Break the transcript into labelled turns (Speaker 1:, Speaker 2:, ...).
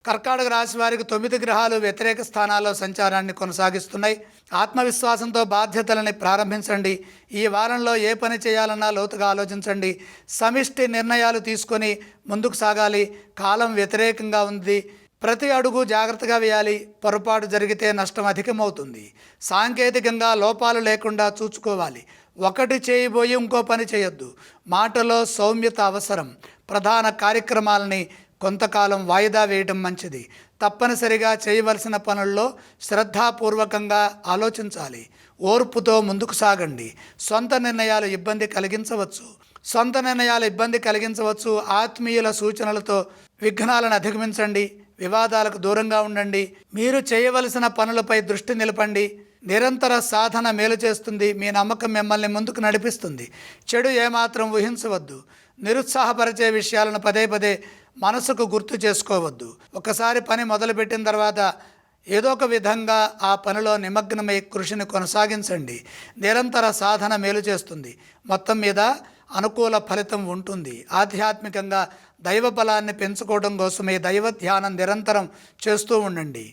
Speaker 1: కర్కాటక రాశి వారికి 9 గ్రహాలు వ్యతిరేక స్థానాల్లో సంచారాన్ని కొనసాగిస్తున్నాయి. ఆత్మవిశ్వాసంతో బాధ్యతలని ప్రారంభించండి. ఈ వారంలో ఏ పని చేయాలన్నా లోతుగా ఆలోచించండి. సమిష్టి నిర్ణయాలు తీసుకొని ముందుకు సాగాలి. కాలం వ్యతిరేకంగా ఉంది. ప్రతి అడుగు జాగ్రత్తగా వేయాలి. పొరపాటు జరిగితే నష్టం అధికమవుతుంది. సాంకేతికంగా లోపాలు లేకుండా చూసుకోవాలి. ఒకటి చేయబోయి ఇంకో పని చేయొద్దు. మాటలో సౌమ్యత అవసరం. ప్రధాన కార్యక్రమాలని కొంతకాలం వాయిదా వేయడం మంచిది. తప్పనిసరిగా చేయవలసిన పనుల్లో శ్రద్ధాపూర్వకంగా ఆలోచించాలి. ఓర్పుతో ముందుకు సాగండి. సొంత నిర్ణయాలు ఇబ్బంది కలిగించవచ్చు. ఆత్మీయుల సూచనలతో విఘ్నాలను అధిగమించండి. వివాదాలకు దూరంగా ఉండండి. మీరు చేయవలసిన పనులపై దృష్టి నిలపండి. నిరంతర సాధన మేలు చేస్తుంది. మీ నమ్మకం మిమ్మల్ని ముందుకు నడిపిస్తుంది. చెడు ఏమాత్రం ఊహించవద్దు. నిరుత్సాహపరిచే విషయాలను పదే పదే మనసుకు గుర్తు చేసుకోవద్దు. ఒకసారి పని మొదలుపెట్టిన తర్వాత ఏదో ఒక విధంగా ఆ పనిలో నిమగ్నమై కృషిని కొనసాగించండి. నిరంతర సాధన మేలు చేస్తుంది. మొత్తం మీద అనుకూల ఫలితం ఉంటుంది. ఆధ్యాత్మికంగా దైవ బలాన్ని పెంచుకోవడం కోసమే దైవ ధ్యానం నిరంతరం చేస్తూ ఉండండి.